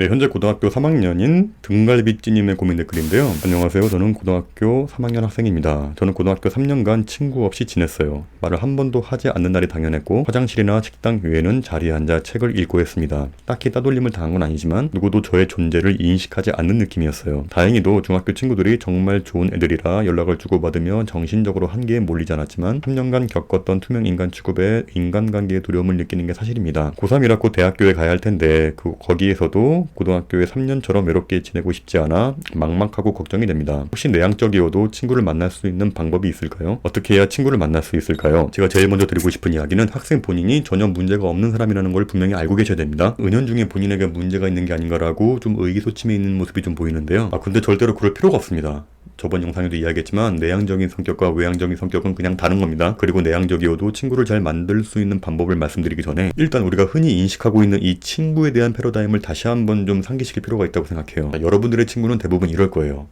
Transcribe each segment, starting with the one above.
네, 현재 고등학교 3학년인 등갈비찌님의 고민 댓글인데요. 안녕하세요. 저는 고등학교 3학년 학생입니다. 저는 고등학교 3년간 친구 없이 지냈어요. 말을 한 번도 하지 않는 날이 당연했고 화장실이나 식당 외에는 자리에 앉아 책을 읽고 했습니다. 딱히 따돌림을 당한 건 아니지만 누구도 저의 존재를 인식하지 않는 느낌이었어요. 다행히도 중학교 친구들이 정말 좋은 애들이라 연락을 주고받으며 정신적으로 한계에 몰리지 않았지만 3년간 겪었던 투명 인간 취급에 인간관계의 두려움을 느끼는 게 사실입니다. 고3이라 대학교에 가야 할 텐데 거기에서도 고등학교에 3년처럼 외롭게 지내고 싶지 않아 막막하고 걱정이 됩니다. 혹시 내향적이어도 친구를 만날 수 있는 방법이 있을까요? 어떻게 해야 친구를 만날 수 있을까요? 제가 제일 먼저 드리고 싶은 이야기는 학생 본인이 전혀 문제가 없는 사람이라는 걸 분명히 알고 계셔야 됩니다. 은연중에 본인에게 문제가 있는 게 아닌가라고 좀 의기소침해 있는 모습이 좀 보이는데요. 근데 절대로 그럴 필요가 없습니다. 저번 영상에도 이야기했지만 내향적인 성격과 외향적인 성격은 그냥 다른 겁니다. 그리고 내향적이어도 친구를 잘 만들 수 있는 방법을 말씀드리기 전에 일단 우리가 흔히 인식하고 있는 이 친구에 대한 패러다임을 다시 한번 좀 상기시킬 필요가 있다고 생각해요. 여러분들의 친구는 대부분 이럴 거예요.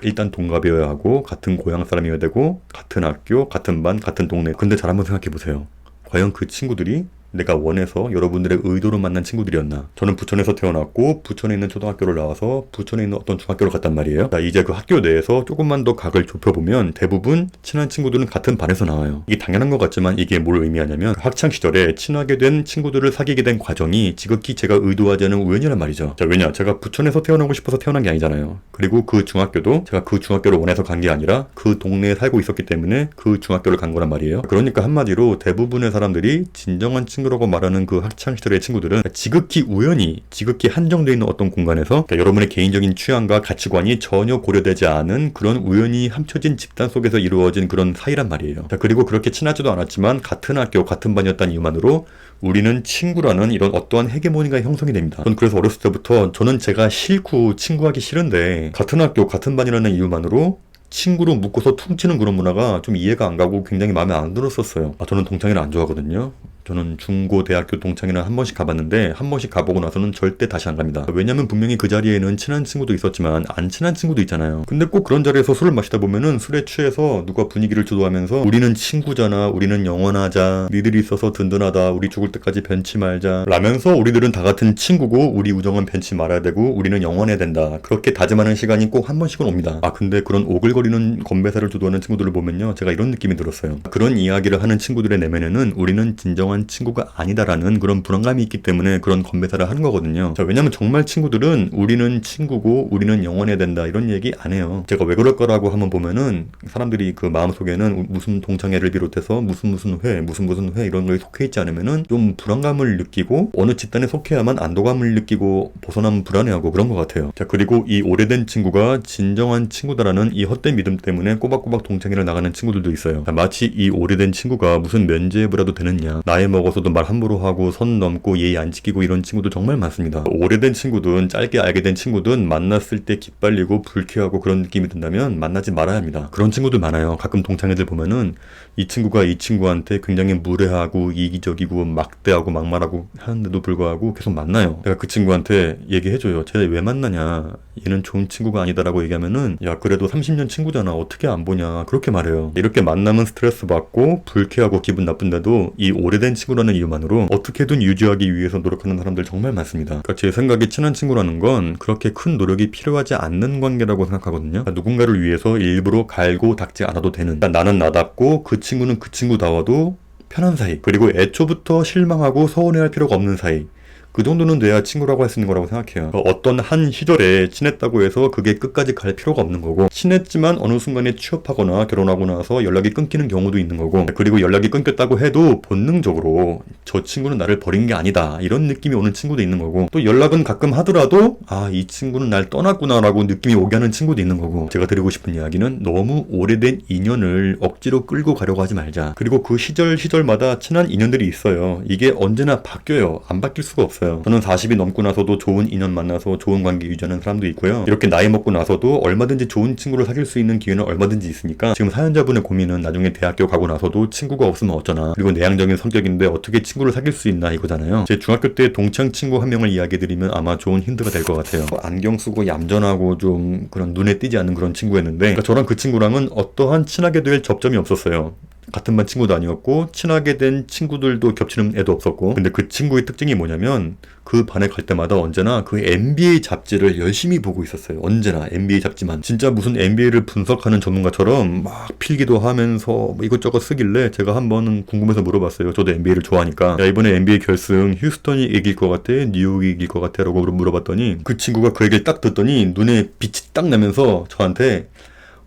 일단 동갑이어야 하고 같은 고향 사람이어야 되고 같은 학교, 같은 반, 같은 동네. 근데 잘 한번 생각해 보세요. 과연 그 친구들이 내가 원해서 여러분들의 의도로 만난 친구들이었나? 저는 부천에서 태어났고 부천에 있는 초등학교를 나와서 부천에 있는 어떤 중학교를 갔단 말이에요. 자, 이제 그 학교 내에서 조금만 더 각을 좁혀보면 대부분 친한 친구들은 같은 반에서 나와요. 이게 당연한 것 같지만 이게 뭘 의미하냐면 학창 시절에 친하게 된 친구들을 사귀게 된 과정이 지극히 제가 의도하지 않은 우연이란 말이죠. 자, 왜냐? 제가 부천에서 태어나고 싶어서 태어난 게 아니잖아요. 그리고 그 중학교도 제가 그 중학교를 원해서 간 게 아니라 그 동네에 살고 있었기 때문에 그 중학교를 간 거란 말이에요. 그러니까 한마디로 대부분의 사람들이 진정한 친구라고 말하는 그 학창시절의 친구들은 지극히 우연히 지극히 한정되어 있는 어떤 공간에서 여러분의 개인적인 취향과 가치관이 전혀 고려되지 않은 그런 우연히 함쳐진 집단 속에서 이루어진 그런 사이란 말이에요. 자, 그리고 그렇게 친하지도 않았지만 같은 학교 같은 반이었다는 이유만으로 우리는 친구라는 이런 어떠한 헤게모니가 형성이 됩니다. 전 그래서 어렸을 때부터 저는 제가 싫고 친구하기 싫은데 같은 학교 같은 반이라는 이유만으로 친구로 묶어서 퉁치는 그런 문화가 좀 이해가 안 가고 굉장히 마음에 안 들었었어요. 저는 동창회를 안 좋아하거든요. 저는 중고, 대학교 동창회는 한 번씩 가봤는데 한 번씩 가보고 나서는 절대 다시 안 갑니다. 왜냐면 분명히 그 자리에는 친한 친구도 있었지만 안 친한 친구도 있잖아요. 근데 꼭 그런 자리에서 술을 마시다 보면은 술에 취해서 누가 분위기를 주도하면서 우리는 친구잖아, 우리는 영원하자, 니들이 있어서 든든하다, 우리 죽을 때까지 변치 말자 라면서 우리들은 다 같은 친구고 우리 우정은 변치 말아야 되고 우리는 영원해야 된다, 그렇게 다짐하는 시간이 꼭 한 번씩은 옵니다. 근데 그런 오글거리는 건배사를 주도하는 친구들을 보면요, 제가 이런 느낌이 들었어요. 그런 이야기를 하는 친구들의 내면에는 우리는 진정한 친구가 아니다라는 그런 불안감이 있기 때문에 그런 건배사를 하는 거거든요. 자, 왜냐면 정말 친구들은 우리는 친구고 우리는 영원해야 된다 이런 얘기 안 해요. 제가 왜 그럴 거라고 한번 보면은 사람들이 그 마음속에는 무슨 동창회를 비롯해서 무슨 회 이런 거에 속해 있지 않으면은 좀 불안감을 느끼고 어느 집단에 속해야만 안도감을 느끼고 벗어나면 불안해하고 그런 것 같아요. 자, 그리고 이 오래된 친구가 진정한 친구다라는 이 헛된 믿음 때문에 꼬박꼬박 동창회를 나가는 친구들도 있어요. 자, 마치 이 오래된 친구가 무슨 면죄부라도 되느냐, 나이 먹어서도 말 함부로 하고 선 넘고 예의 안 지키고 이런 친구도 정말 많습니다. 오래된 친구든 짧게 알게 된 친구든 만났을 때 기빨리고 불쾌하고 그런 느낌이 든다면 만나지 말아야 합니다. 그런 친구들 많아요. 가끔 동창회들 보면은 이 친구가 이 친구한테 굉장히 무례하고 이기적이고 막대하고 막말하고 하는데도 불구하고 계속 만나요. 내가 그 친구한테 얘기해줘요. 쟤 왜 만나냐, 얘는 좋은 친구가 아니다라고 얘기하면은 야, 그래도 30년 친구잖아, 어떻게 안 보냐, 그렇게 말해요. 이렇게 만나면 스트레스 받고 불쾌하고 기분 나쁜데도 이 오래된 친구라는 이유만으로 어떻게든 유지하기 위해서 노력하는 사람들 정말 많습니다. 그러니까 제 생각에 친한 친구라는 건 그렇게 큰 노력이 필요하지 않는 관계라고 생각하거든요. 그러니까 누군가를 위해서 일부러 갈고 닦지 않아도 되는, 그러니까 나는 나답고 그 친구는 그 친구다워도 편한 사이, 그리고 애초부터 실망하고 서운해할 필요가 없는 사이, 그 정도는 돼야 친구라고 할 수 있는 거라고 생각해요. 어떤 한 시절에 친했다고 해서 그게 끝까지 갈 필요가 없는 거고, 친했지만 어느 순간에 취업하거나 결혼하고 나서 연락이 끊기는 경우도 있는 거고, 그리고 연락이 끊겼다고 해도 본능적으로 저 친구는 나를 버린 게 아니다 이런 느낌이 오는 친구도 있는 거고, 또 연락은 가끔 하더라도 이 친구는 날 떠났구나 라고 느낌이 오게 하는 친구도 있는 거고, 제가 드리고 싶은 이야기는 너무 오래된 인연을 억지로 끌고 가려고 하지 말자. 그리고 그 시절마다 친한 인연들이 있어요. 이게 언제나 바뀌어요. 안 바뀔 수가 없어요. 저는 40이 넘고 나서도 좋은 인연 만나서 좋은 관계 유지하는 사람도 있고요. 이렇게 나이 먹고 나서도 얼마든지 좋은 친구를 사귈 수 있는 기회는 얼마든지 있으니까 지금 사연자분의 고민은 나중에 대학교 가고 나서도 친구가 없으면 어쩌나, 그리고 내향적인 성격인데 어떻게 친구를 사귈 수 있나 이거잖아요. 제 중학교 때 동창 친구 한 명을 이야기해드리면 아마 좋은 힌트가 될 것 같아요. 안경 쓰고 얌전하고 좀 그런 눈에 띄지 않는 그런 친구였는데, 그러니까 저랑 그 친구랑은 어떠한 친하게 될 접점이 없었어요. 같은 반 친구도 아니었고 친하게 된 친구들도 겹치는 애도 없었고 근데 그 친구의 특징이 뭐냐면 그 반에 갈 때마다 언제나 그 NBA 잡지를 열심히 보고 있었어요. 언제나 NBA 잡지만 진짜 무슨 NBA를 분석하는 전문가처럼 막 필기도 하면서 뭐 이것저것 쓰길래 제가 한번 궁금해서 물어봤어요. 저도 NBA를 좋아하니까 야 이번에 NBA 결승 휴스턴이 이길 것 같아? 뉴욕이 이길 것 같아? 라고 물어봤더니 그 친구가 그 얘기를 딱 듣더니 눈에 빛이 딱 나면서 저한테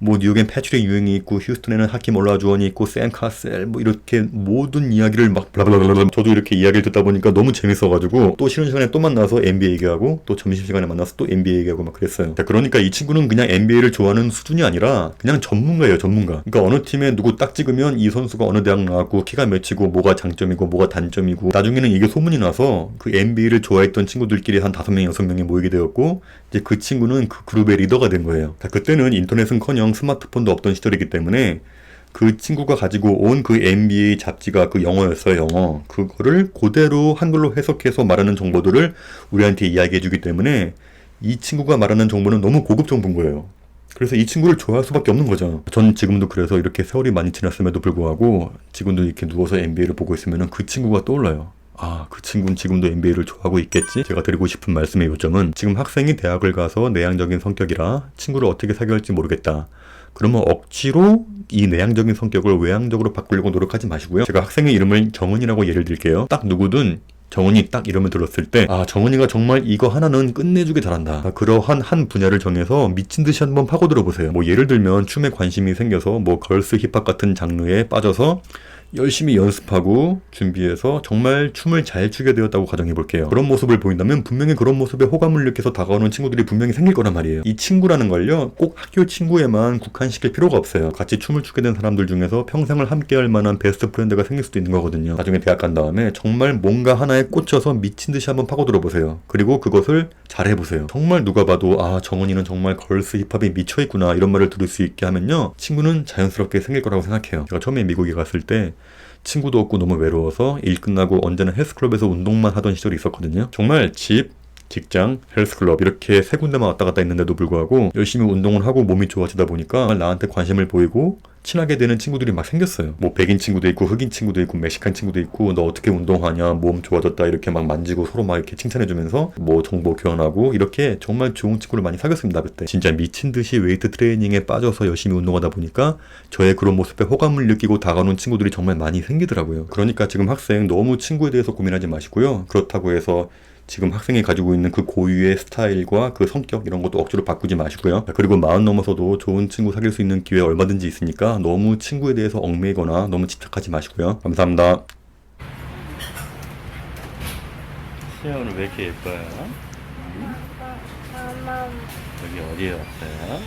뭐 뉴욕엔 패트릭 유잉이 있고 휴스턴에는 하킴 올라주원이 있고 샘 카셀 뭐 이렇게 모든 이야기를 막 블라블라블라 저도 이렇게 이야기를 듣다 보니까 너무 재밌어가지고 또 쉬는 시간에 또 만나서 NBA 얘기하고 또 점심시간에 만나서 또 NBA 얘기하고 막 그랬어요. 자, 그러니까 이 친구는 그냥 NBA를 좋아하는 수준이 아니라 그냥 전문가예요. 전문가. 그러니까 어느 팀에 누구 딱 찍으면 이 선수가 어느 대학 나왔고 키가 몇이고 뭐가 장점이고 뭐가 단점이고 나중에는 이게 소문이 나서 그 NBA를 좋아했던 친구들끼리 한 5명 6명이 모이게 되었고 이제 그 친구는 그 그룹의 리더가 된 거예요. 자, 그때는 인터넷은커녕 스마트폰도 없던 시절이기 때문에 그 친구가 가지고 온 그 NBA 잡지가 그 영어였어요. 영어. 그거를 그대로 한글로 해석해서 말하는 정보들을 우리한테 이야기해주기 때문에 이 친구가 말하는 정보는 너무 고급 정보인 거예요. 그래서 이 친구를 좋아할 수밖에 없는 거죠. 전 지금도 그래서 이렇게 세월이 많이 지났음에도 불구하고 지금도 이렇게 누워서 NBA를 보고 있으면 그 친구가 떠올라요. 아, 그 친구는 지금도 NBA를 좋아하고 있겠지? 제가 드리고 싶은 말씀의 요점은 지금 학생이 대학을 가서 내향적인 성격이라 친구를 어떻게 사귀어야 할지 모르겠다. 그러면 억지로 이 내향적인 성격을 외향적으로 바꾸려고 노력하지 마시고요. 제가 학생의 이름을 정은이라고 예를 들게요. 딱 누구든 정은이 딱 이름을 들었을 때 아, 정은이가 정말 이거 하나는 끝내주게 잘한다. 그러한 한 분야를 정해서 미친 듯이 한번 파고들어 보세요. 뭐 예를 들면 춤에 관심이 생겨서 뭐 걸스 힙합 같은 장르에 빠져서 열심히 연습하고 준비해서 정말 춤을 잘 추게 되었다고 가정해 볼게요. 그런 모습을 보인다면 분명히 그런 모습에 호감을 느껴서 다가오는 친구들이 분명히 생길 거란 말이에요. 이 친구라는 걸요 꼭 학교 친구에만 국한시킬 필요가 없어요. 같이 춤을 추게 된 사람들 중에서 평생을 함께할 만한 베스트 프렌드가 생길 수도 있는 거거든요. 나중에 대학 간 다음에 정말 뭔가 하나에 꽂혀서 미친 듯이 한번 파고들어 보세요. 그리고 그것을 잘 해보세요. 정말 누가 봐도 아, 정은이는 정말 걸스 힙합에 미쳐있구나 이런 말을 들을 수 있게 하면요 친구는 자연스럽게 생길 거라고 생각해요. 제가 처음에 미국에 갔을 때 친구도 없고 너무 외로워서 일 끝나고 언제나 헬스클럽에서 운동만 하던 시절이 있었거든요. 정말 집, 직장, 헬스클럽 이렇게 세 군데만 왔다 갔다 했는데도 불구하고 열심히 운동을 하고 몸이 좋아지다 보니까 나한테 관심을 보이고 친하게 되는 친구들이 막 생겼어요. 뭐 백인 친구도 있고 흑인 친구도 있고 멕시칸 친구도 있고 너 어떻게 운동하냐 몸 좋아졌다 이렇게 막 만지고 서로 막 이렇게 칭찬해주면서 뭐 정보 교환하고 이렇게 정말 좋은 친구를 많이 사귀었습니다. 그때 진짜 미친 듯이 웨이트 트레이닝에 빠져서 열심히 운동하다 보니까 저의 그런 모습에 호감을 느끼고 다가오는 친구들이 정말 많이 생기더라고요. 그러니까 지금 학생 너무 친구에 대해서 고민하지 마시고요. 그렇다고 해서 지금 학생이 가지고 있는 그 고유의 스타일과 그 성격 이런 것도 억지로 바꾸지 마시고요. 그리고 40 넘어서도 좋은 친구 사귈 수 있는 기회 얼마든지 있으니까 너무 친구에 대해서 얽매이거나 너무 집착하지 마시고요. 감사합니다. 시연은 왜 이렇게 예뻐요? 여기 어디에 왔어요?